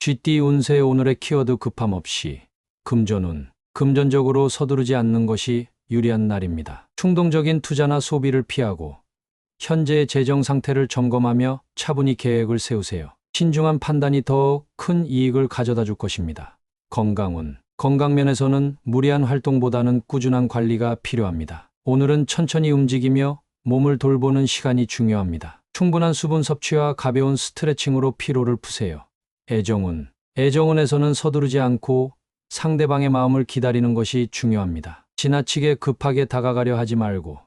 쥐띠 운세 오늘의 키워드 급함 없이 금전운. 금전적으로 서두르지 않는 것이 유리한 날입니다. 충동적인 투자나 소비를 피하고 현재의 재정 상태를 점검하며 차분히 계획을 세우세요. 신중한 판단이 더 큰 이익을 가져다 줄 것입니다. 건강운. 건강면에서는 무리한 활동보다는 꾸준한 관리가 필요합니다. 오늘은 천천히 움직이며 몸을 돌보는 시간이 중요합니다. 충분한 수분 섭취와 가벼운 스트레칭으로 피로를 푸세요. 애정운. 애정운에서는 서두르지 않고 상대방의 마음을 기다리는 것이 중요합니다. 지나치게 급하게 다가가려 하지 말고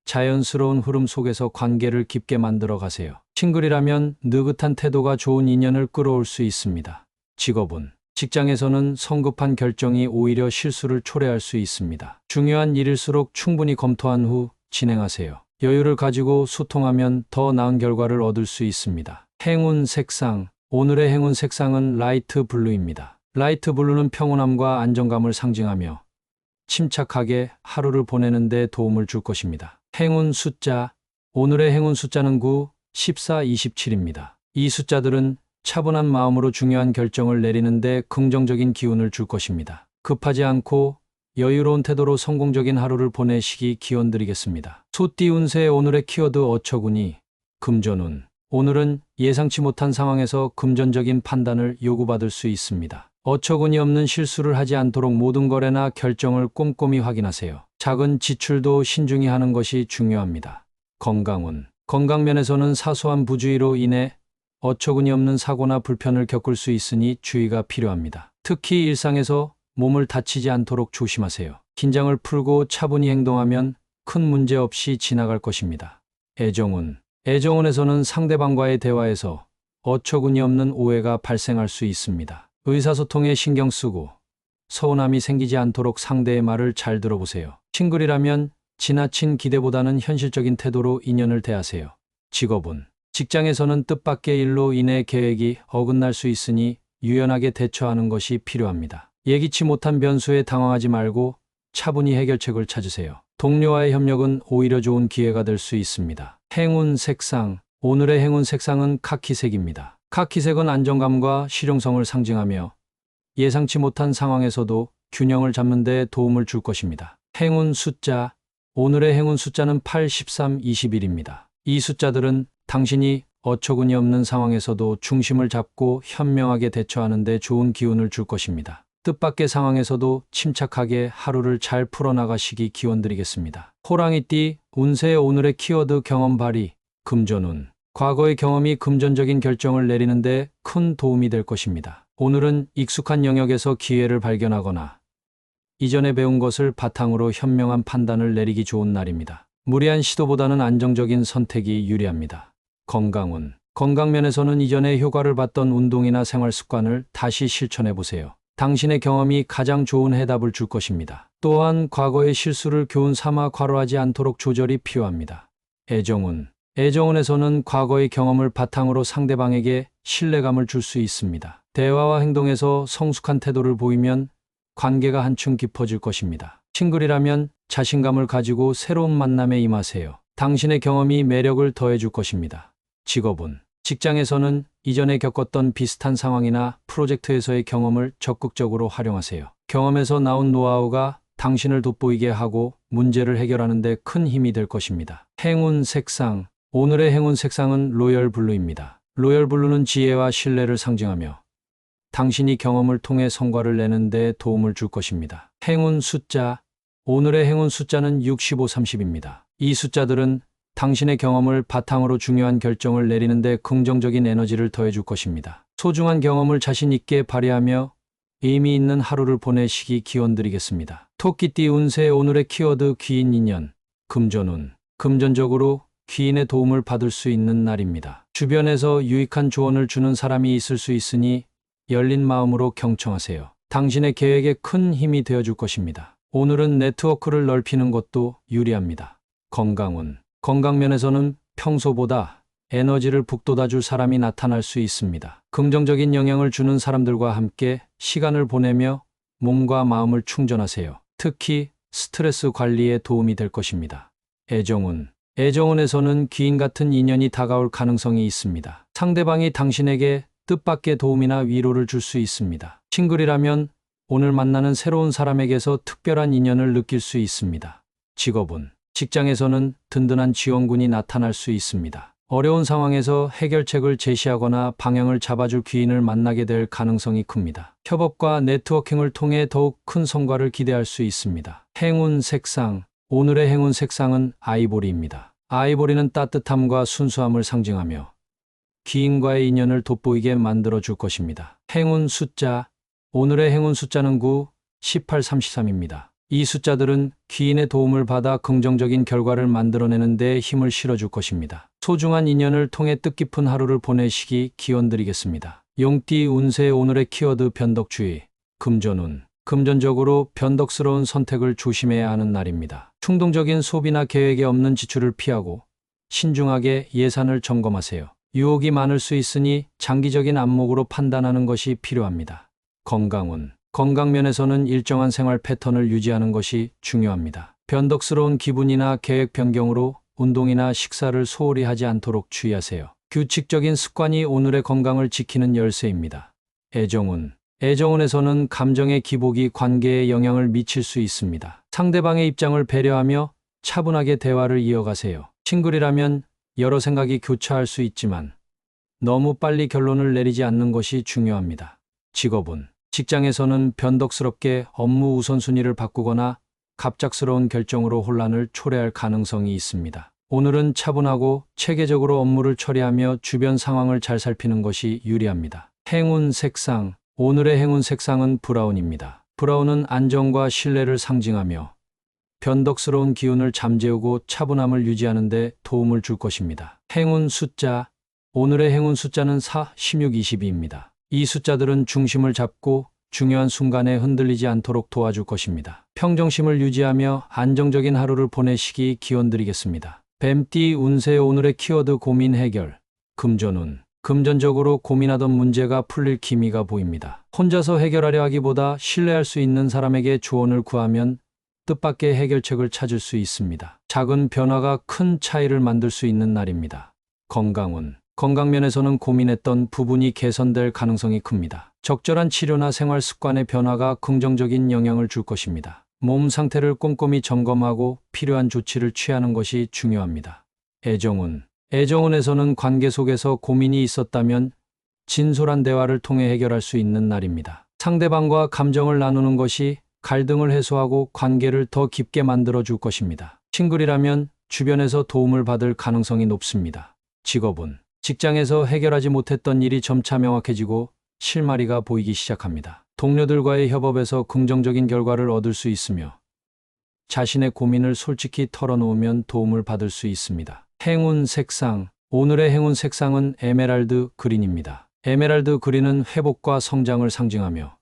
자연스러운 흐름 속에서 관계를 깊게 만들어 가세요. 싱글이라면 느긋한 태도가 좋은 인연을 끌어올 수 있습니다. 직업운. 직장에서는 성급한 결정이 오히려 실수를 초래할 수 있습니다. 중요한 일일수록 충분히 검토한 후 진행하세요. 여유를 가지고 소통하면 더 나은 결과를 얻을 수 있습니다. 행운 색상. 오늘의 행운 색상은 라이트 블루입니다. 라이트 블루는 평온함과 안정감을 상징하며 침착하게 하루를 보내는 데 도움을 줄 것입니다. 행운 숫자. 오늘의 행운 숫자는 9, 14, 27입니다. 이 숫자들은 차분한 마음으로 중요한 결정을 내리는데 긍정적인 기운을 줄 것입니다. 급하지 않고 여유로운 태도로 성공적인 하루를 보내시기 기원드리겠습니다. 소띠 운세 오늘의 키워드 어처구니. 금전운. 오늘은 예상치 못한 상황에서 금전적인 판단을 요구받을 수 있습니다. 어처구니 없는 실수를 하지 않도록 모든 거래나 결정을 꼼꼼히 확인하세요. 작은 지출도 신중히 하는 것이 중요합니다. 건강운. 건강면에서는 사소한 부주의로 인해 어처구니 없는 사고나 불편을 겪을 수 있으니 주의가 필요합니다. 특히 일상에서 몸을 다치지 않도록 조심하세요. 긴장을 풀고 차분히 행동하면 큰 문제 없이 지나갈 것입니다. 애정운. 애정운에서는 상대방과의 대화에서 어처구니 없는 오해가 발생할 수 있습니다. 의사소통에 신경 쓰고 서운함이 생기지 않도록 상대의 말을 잘 들어보세요. 싱글이라면 지나친 기대보다는 현실적인 태도로 인연을 대하세요. 직업운. 직장에서는 뜻밖의 일로 인해 계획이 어긋날 수 있으니 유연하게 대처하는 것이 필요합니다. 예기치 못한 변수에 당황하지 말고 차분히 해결책을 찾으세요. 동료와의 협력은 오히려 좋은 기회가 될 수 있습니다. 행운 색상. 오늘의 행운 색상은 카키색입니다. 카키색은 안정감과 실용성을 상징하며 예상치 못한 상황에서도 균형을 잡는 데 도움을 줄 것입니다. 행운 숫자. 오늘의 행운 숫자는 8, 13, 21입니다. 이 숫자들은 당신이 어처구니 없는 상황에서도 중심을 잡고 현명하게 대처하는 데 좋은 기운을 줄 것입니다. 뜻밖의 상황에서도 침착하게 하루를 잘 풀어나가시기 기원드리겠습니다. 호랑이띠 운세 오늘의 키워드 경험 발휘. 금전운. 과거의 경험이 금전적인 결정을 내리는데 큰 도움이 될 것입니다. 오늘은 익숙한 영역에서 기회를 발견하거나 이전에 배운 것을 바탕으로 현명한 판단을 내리기 좋은 날입니다. 무리한 시도보다는 안정적인 선택이 유리합니다. 건강운. 건강면에서는 이전에 효과를 봤던 운동이나 생활 습관을 다시 실천해 보세요. 당신의 경험이 가장 좋은 해답을 줄 것입니다. 또한 과거의 실수를 교훈 삼아 과로하지 않도록 조절이 필요합니다. 애정운. 애정운에서는 과거의 경험을 바탕으로 상대방에게 신뢰감을 줄 수 있습니다. 대화와 행동에서 성숙한 태도를 보이면 관계가 한층 깊어질 것입니다. 싱글이라면 자신감을 가지고 새로운 만남에 임하세요. 당신의 경험이 매력을 더해줄 것입니다. 직업운. 직장에서는 이전에 겪었던 비슷한 상황이나 프로젝트에서의 경험을 적극적으로 활용하세요. 경험에서 나온 노하우가 당신을 돋보이게 하고 문제를 해결하는 데 큰 힘이 될 것입니다. 행운 색상. 오늘의 행운 색상은 로열 블루입니다. 로열 블루는 지혜와 신뢰를 상징하며 당신이 경험을 통해 성과를 내는 데 도움을 줄 것입니다. 행운 숫자. 오늘의 행운 숫자는 65, 30입니다. 이 숫자들은 당신의 경험을 바탕으로 중요한 결정을 내리는데 긍정적인 에너지를 더해줄 것입니다. 소중한 경험을 자신 있게 발휘하며 의미 있는 하루를 보내시기 기원드리겠습니다. 토끼띠 운세 오늘의 키워드 귀인 인연. 금전운. 금전적으로 귀인의 도움을 받을 수 있는 날입니다. 주변에서 유익한 조언을 주는 사람이 있을 수 있으니 열린 마음으로 경청하세요. 당신의 계획에 큰 힘이 되어줄 것입니다. 오늘은 네트워크를 넓히는 것도 유리합니다. 건강운. 건강면에서는 평소보다 에너지를 북돋아줄 사람이 나타날 수 있습니다. 긍정적인 영향을 주는 사람들과 함께 시간을 보내며 몸과 마음을 충전하세요. 특히 스트레스 관리에 도움이 될 것입니다. 애정운. 애정운에서는 귀인 같은 인연이 다가올 가능성이 있습니다. 상대방이 당신에게 뜻밖의 도움이나 위로를 줄 수 있습니다. 싱글이라면 오늘 만나는 새로운 사람에게서 특별한 인연을 느낄 수 있습니다. 직업은 직장에서는 든든한 지원군이 나타날 수 있습니다. 어려운 상황에서 해결책을 제시하거나 방향을 잡아줄 귀인을 만나게 될 가능성이 큽니다. 협업과 네트워킹을 통해 더욱 큰 성과를 기대할 수 있습니다. 행운 색상. 오늘의 행운 색상은 아이보리입니다. 아이보리는 따뜻함과 순수함을 상징하며 귀인과의 인연을 돋보이게 만들어 줄 것입니다. 행운 숫자. 오늘의 행운 숫자는 9, 18, 33입니다. 이 숫자들은 귀인의 도움을 받아 긍정적인 결과를 만들어내는 데 힘을 실어줄 것입니다. 소중한 인연을 통해 뜻깊은 하루를 보내시기 기원드리겠습니다. 용띠 운세. 오늘의 키워드 변덕주의. 금전운. 금전적으로 변덕스러운 선택을 조심해야 하는 날입니다. 충동적인 소비나 계획에 없는 지출을 피하고 신중하게 예산을 점검하세요. 유혹이 많을 수 있으니 장기적인 안목으로 판단하는 것이 필요합니다. 건강운. 건강 면에서는 일정한 생활 패턴을 유지하는 것이 중요합니다. 변덕스러운 기분이나 계획 변경으로 운동이나 식사를 소홀히 하지 않도록 주의하세요. 규칙적인 습관이 오늘의 건강을 지키는 열쇠입니다. 애정운. 애정운에서는 감정의 기복이 관계에 영향을 미칠 수 있습니다. 상대방의 입장을 배려하며 차분하게 대화를 이어가세요. 싱글이라면 여러 생각이 교차할 수 있지만 너무 빨리 결론을 내리지 않는 것이 중요합니다. 직업운. 직장에서는 변덕스럽게 업무 우선순위를 바꾸거나 갑작스러운 결정으로 혼란을 초래할 가능성이 있습니다. 오늘은 차분하고 체계적으로 업무를 처리하며 주변 상황을 잘 살피는 것이 유리합니다. 행운 색상. 오늘의 행운 색상은 브라운입니다. 브라운은 안정과 신뢰를 상징하며 변덕스러운 기운을 잠재우고 차분함을 유지하는 데 도움을 줄 것입니다. 행운 숫자. 오늘의 행운 숫자는 4, 16, 22입니다. 이 숫자들은 중심을 잡고 중요한 순간에 흔들리지 않도록 도와줄 것입니다. 평정심을 유지하며 안정적인 하루를 보내시기 기원드리겠습니다. 뱀띠 운세. 오늘의 키워드 고민 해결. 금전운. 금전적으로 고민하던 문제가 풀릴 기미가 보입니다. 혼자서 해결하려 하기보다 신뢰할 수 있는 사람에게 조언을 구하면 뜻밖의 해결책을 찾을 수 있습니다. 작은 변화가 큰 차이를 만들 수 있는 날입니다. 건강운. 건강면에서는 고민했던 부분이 개선될 가능성이 큽니다. 적절한 치료나 생활 습관의 변화가 긍정적인 영향을 줄 것입니다. 몸 상태를 꼼꼼히 점검하고 필요한 조치를 취하는 것이 중요합니다. 애정운. 애정운에서는 관계 속에서 고민이 있었다면 진솔한 대화를 통해 해결할 수 있는 날입니다. 상대방과 감정을 나누는 것이 갈등을 해소하고 관계를 더 깊게 만들어 줄 것입니다. 싱글이라면 주변에서 도움을 받을 가능성이 높습니다. 직업운. 직장에서 해결하지 못했던 일이 점차 명확해지고 실마리가 보이기 시작합니다. 동료들과의 협업에서 긍정적인 결과를 얻을 수 있으며 자신의 고민을 솔직히 털어놓으면 도움을 받을 수 있습니다. 행운 색상. 오늘의 행운 색상은 에메랄드 그린입니다. 에메랄드 그린은 회복과 성장을 상징하며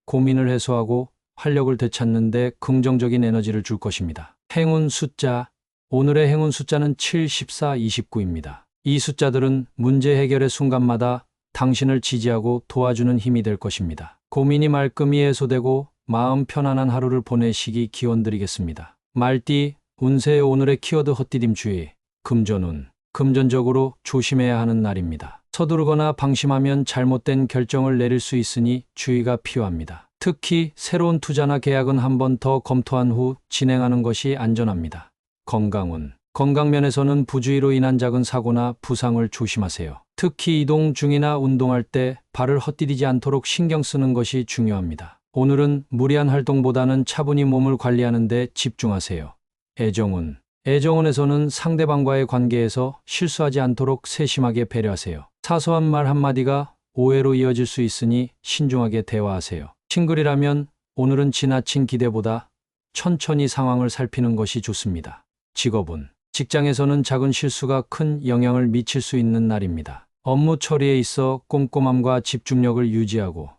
고민을 해소하고 활력을 되찾는 데 긍정적인 에너지를 줄 것입니다. 행운 숫자. 오늘의 행운 숫자는 7, 14, 29입니다. 이 숫자들은 문제 해결의 순간마다 당신을 지지하고 도와주는 힘이 될 것입니다. 고민이 말끔히 해소되고 마음 편안한 하루를 보내시기 기원드리겠습니다. 말띠 운세. 오늘의 키워드 헛디딤 주의. 금전운. 금전적으로 조심해야 하는 날입니다. 서두르거나 방심하면 잘못된 결정을 내릴 수 있으니 주의가 필요합니다. 특히 새로운 투자나 계약은 한 번 더 검토한 후 진행하는 것이 안전합니다. 건강운. 건강면에서는 부주의로 인한 작은 사고나 부상을 조심하세요. 특히 이동 중이나 운동할 때 발을 헛디디지 않도록 신경 쓰는 것이 중요합니다. 오늘은 무리한 활동보다는 차분히 몸을 관리하는 데 집중하세요. 애정운. 애정운에서는 상대방과의 관계에서 실수하지 않도록 세심하게 배려하세요. 사소한 말 한마디가 오해로 이어질 수 있으니 신중하게 대화하세요. 싱글이라면 오늘은 지나친 기대보다 천천히 상황을 살피는 것이 좋습니다. 직업운. 직장에서는 작은 실수가 큰 영향을 미칠 수 있는 날입니다. 업무 처리에 있어 꼼꼼함과 집중력을 유지하고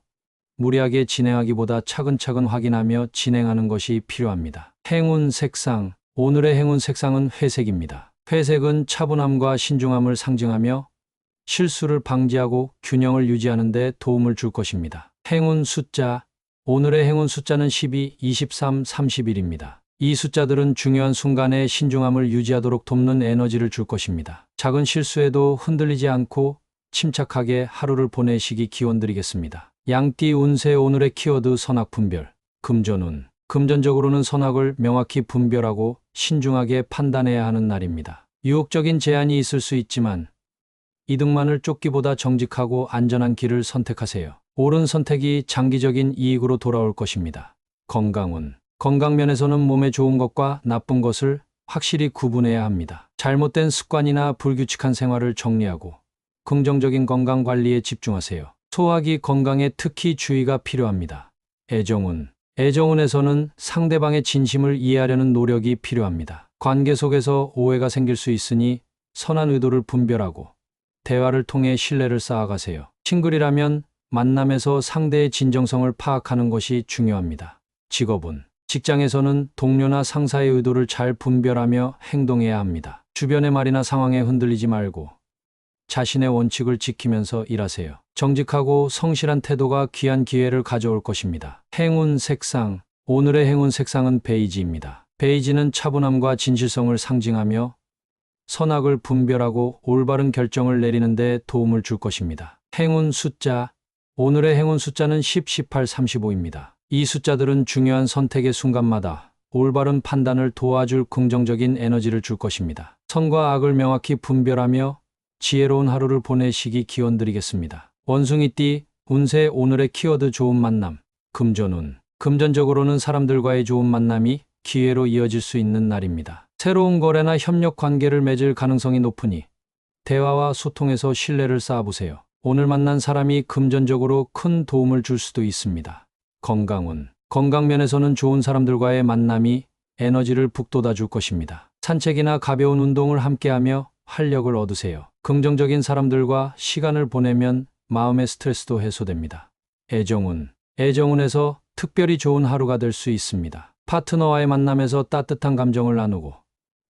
무리하게 진행하기보다 차근차근 확인하며 진행하는 것이 필요합니다. 행운 색상. 오늘의 행운 색상은 회색입니다. 회색은 차분함과 신중함을 상징하며 실수를 방지하고 균형을 유지하는 데 도움을 줄 것입니다. 행운 숫자. 오늘의 행운 숫자는 12, 23, 31입니다. 이 숫자들은 중요한 순간에 신중함을 유지하도록 돕는 에너지를 줄 것입니다. 작은 실수에도 흔들리지 않고 침착하게 하루를 보내시기 기원드리겠습니다. 양띠 운세 오늘의 키워드 선악 분별. 금전운. 금전적으로는 선악을 명확히 분별하고 신중하게 판단해야 하는 날입니다. 유혹적인 제한이 있을 수 있지만 이득만을 쫓기보다 정직하고 안전한 길을 선택하세요. 옳은 선택이 장기적인 이익으로 돌아올 것입니다. 건강운. 건강면에서는 몸에 좋은 것과 나쁜 것을 확실히 구분해야 합니다. 잘못된 습관이나 불규칙한 생활을 정리하고 긍정적인 건강 관리에 집중하세요. 소화기 건강에 특히 주의가 필요합니다. 애정운. 애정운에서는 상대방의 진심을 이해하려는 노력이 필요합니다. 관계 속에서 오해가 생길 수 있으니 선한 의도를 분별하고 대화를 통해 신뢰를 쌓아가세요. 싱글이라면 만남에서 상대의 진정성을 파악하는 것이 중요합니다. 직업운. 직장에서는 동료나 상사의 의도를 잘 분별하며 행동해야 합니다. 주변의 말이나 상황에 흔들리지 말고 자신의 원칙을 지키면서 일하세요. 정직하고 성실한 태도가 귀한 기회를 가져올 것입니다. 행운 색상. 오늘의 행운 색상은 베이지입니다. 베이지는 차분함과 진실성을 상징하며 선악을 분별하고 올바른 결정을 내리는 데 도움을 줄 것입니다. 행운 숫자. 오늘의 행운 숫자는 10, 18, 35입니다. 이 숫자들은 중요한 선택의 순간마다 올바른 판단을 도와줄 긍정적인 에너지를 줄 것입니다. 선과 악을 명확히 분별하며 지혜로운 하루를 보내시기 기원드리겠습니다. 원숭이띠 운세 오늘의 키워드 좋은 만남. 금전운. 금전적으로는 사람들과의 좋은 만남이 기회로 이어질 수 있는 날입니다. 새로운 거래나 협력 관계를 맺을 가능성이 높으니 대화와 소통에서 신뢰를 쌓아보세요. 오늘 만난 사람이 금전적으로 큰 도움을 줄 수도 있습니다. 건강운. 건강면에서는 좋은 사람들과의 만남이 에너지를 북돋아 줄 것입니다. 산책이나 가벼운 운동을 함께하며 활력을 얻으세요. 긍정적인 사람들과 시간을 보내면 마음의 스트레스도 해소됩니다. 애정운. 애정운에서 특별히 좋은 하루가 될 수 있습니다. 파트너와의 만남에서 따뜻한 감정을 나누고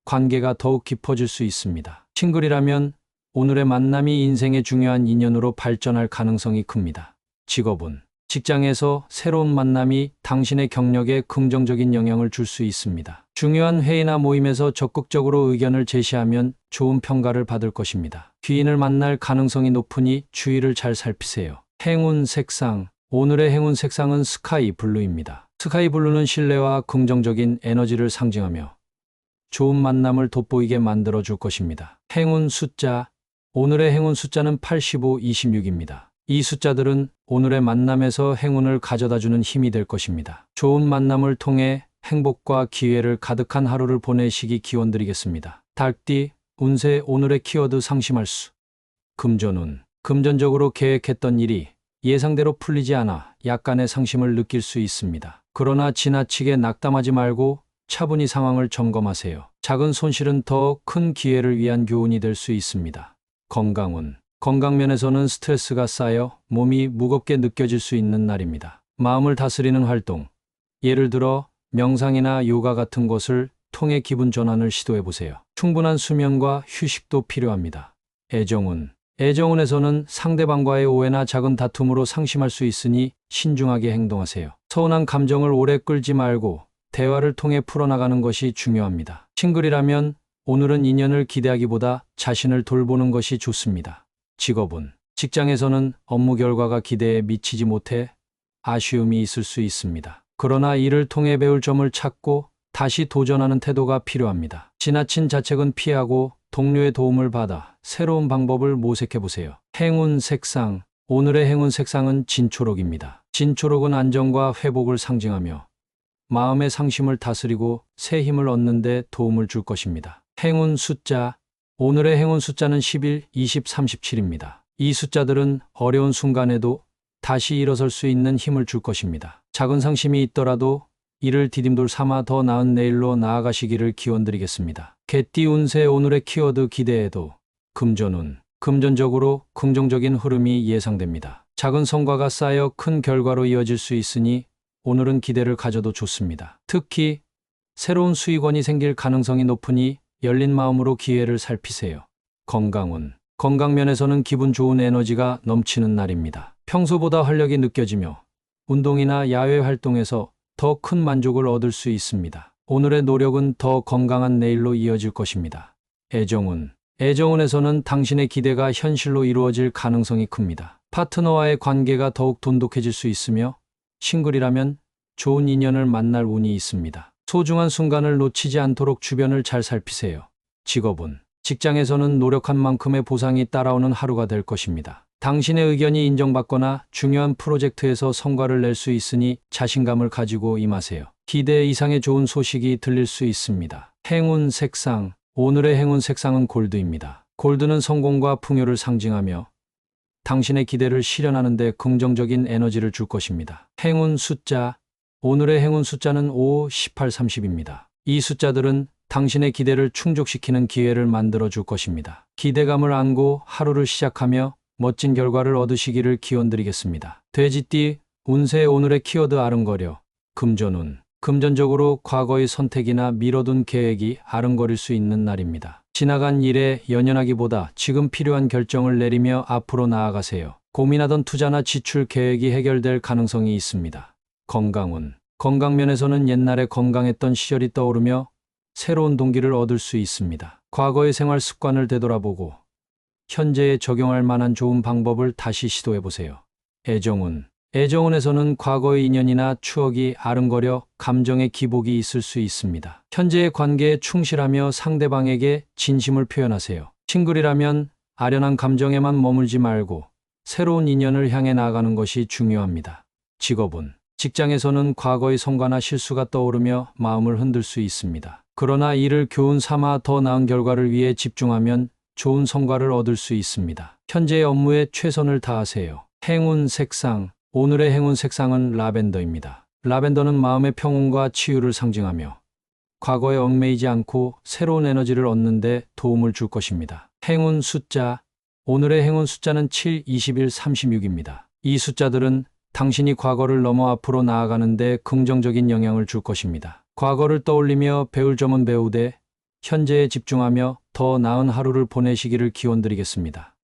관계가 더욱 깊어질 수 있습니다. 싱글이라면 오늘의 만남이 인생의 중요한 인연으로 발전할 가능성이 큽니다. 직업운. 직장에서 새로운 만남이 당신의 경력에 긍정적인 영향을 줄 수 있습니다. 중요한 회의나 모임에서 적극적으로 의견을 제시하면 좋은 평가를 받을 것입니다. 귀인을 만날 가능성이 높으니 주의를 잘 살피세요. 행운 색상. 오늘의 행운 색상은 스카이 블루입니다. 스카이 블루는 신뢰와 긍정적인 에너지를 상징하며 좋은 만남을 돋보이게 만들어 줄 것입니다. 행운 숫자. 오늘의 행운 숫자는 85, 26입니다. 이 숫자들은 오늘의 만남에서 행운을 가져다주는 힘이 될 것입니다. 좋은 만남을 통해 행복과 기회를 가득한 하루를 보내시기 기원드리겠습니다. 닭띠 운세 오늘의 키워드 상심할 수. 금전운. 금전적으로 계획했던 일이 예상대로 풀리지 않아 약간의 상심을 느낄 수 있습니다. 그러나 지나치게 낙담하지 말고 차분히 상황을 점검하세요. 작은 손실은 더 큰 기회를 위한 교훈이 될 수 있습니다. 건강운. 건강면에서는 스트레스가 쌓여 몸이 무겁게 느껴질 수 있는 날입니다. 마음을 다스리는 활동, 예를 들어 명상이나 요가 같은 것을 통해 기분 전환을 시도해 보세요. 충분한 수면과 휴식도 필요합니다. 애정운. 애정운에서는 상대방과의 오해나 작은 다툼으로 상심할 수 있으니 신중하게 행동하세요. 서운한 감정을 오래 끌지 말고 대화를 통해 풀어나가는 것이 중요합니다. 싱글이라면 오늘은 인연을 기대하기보다 자신을 돌보는 것이 좋습니다. 직업운. 직장에서는 업무 결과가 기대에 미치지 못해 아쉬움이 있을 수 있습니다. 그러나 이를 통해 배울 점을 찾고 다시 도전하는 태도가 필요합니다. 지나친 자책은 피하고 동료의 도움을 받아 새로운 방법을 모색해 보세요. 행운 색상. 오늘의 행운 색상은 진초록입니다. 진초록은 안정과 회복을 상징하며 마음의 상심을 다스리고 새 힘을 얻는 데 도움을 줄 것입니다. 행운 숫자. 오늘의 행운 숫자는 11, 20, 37입니다. 이 숫자들은 어려운 순간에도 다시 일어설 수 있는 힘을 줄 것입니다. 작은 상심이 있더라도 이를 디딤돌 삼아 더 나은 내일로 나아가시기를 기원드리겠습니다. 개띠 운세 오늘의 키워드 기대해도. 금전운. 금전적으로 긍정적인 흐름이 예상됩니다. 작은 성과가 쌓여 큰 결과로 이어질 수 있으니 오늘은 기대를 가져도 좋습니다. 특히 새로운 수익원이 생길 가능성이 높으니 열린 마음으로 기회를 살피세요. 건강운. 건강면에서는 기분 좋은 에너지가 넘치는 날입니다. 평소보다 활력이 느껴지며 운동이나 야외 활동에서 더 큰 만족을 얻을 수 있습니다. 오늘의 노력은 더 건강한 내일로 이어질 것입니다. 애정운. 애정운에서는 당신의 기대가 현실로 이루어질 가능성이 큽니다. 파트너와의 관계가 더욱 돈독해질 수 있으며 싱글이라면 좋은 인연을 만날 운이 있습니다. 소중한 순간을 놓치지 않도록 주변을 잘 살피세요. 직업은 직장에서는 노력한 만큼의 보상이 따라오는 하루가 될 것입니다. 당신의 의견이 인정받거나 중요한 프로젝트에서 성과를 낼 수 있으니 자신감을 가지고 임하세요. 기대 이상의 좋은 소식이 들릴 수 있습니다. 행운 색상. 오늘의 행운 색상은 골드입니다. 골드는 성공과 풍요를 상징하며 당신의 기대를 실현하는 데 긍정적인 에너지를 줄 것입니다. 행운 숫자. 오늘의 행운 숫자는 5, 18, 30입니다. 이 숫자들은 당신의 기대를 충족시키는 기회를 만들어 줄 것입니다. 기대감을 안고 하루를 시작하며 멋진 결과를 얻으시기를 기원드리겠습니다. 돼지띠. 운세. 오늘의 키워드 아른거려. 금전운. 금전적으로 과거의 선택이나 미뤄둔 계획이 아른거릴 수 있는 날입니다. 지나간 일에 연연하기보다 지금 필요한 결정을 내리며 앞으로 나아가세요. 고민하던 투자나 지출 계획이 해결될 가능성이 있습니다. 건강운. 건강면에서는 옛날에 건강했던 시절이 떠오르며 새로운 동기를 얻을 수 있습니다. 과거의 생활 습관을 되돌아보고 현재에 적용할 만한 좋은 방법을 다시 시도해보세요. 애정운. 애정운에서는 과거의 인연이나 추억이 아른거려 감정의 기복이 있을 수 있습니다. 현재의 관계에 충실하며 상대방에게 진심을 표현하세요. 싱글이라면 아련한 감정에만 머물지 말고 새로운 인연을 향해 나아가는 것이 중요합니다. 직업은 직장에서는 과거의 성과나 실수가 떠오르며 마음을 흔들 수 있습니다. 그러나 이를 교훈 삼아 더 나은 결과를 위해 집중하면 좋은 성과를 얻을 수 있습니다. 현재의 업무에 최선을 다하세요. 행운 색상. 오늘의 행운 색상은 라벤더입니다. 라벤더는 마음의 평온과 치유를 상징하며 과거에 얽매이지 않고 새로운 에너지를 얻는 데 도움을 줄 것입니다. 행운 숫자. 오늘의 행운 숫자는 7, 21, 36입니다. 이 숫자들은 당신이 과거를 넘어 앞으로 나아가는 데 긍정적인 영향을 줄 것입니다. 과거를 떠올리며 배울 점은 배우되 현재에 집중하며 더 나은 하루를 보내시기를 기원드리겠습니다.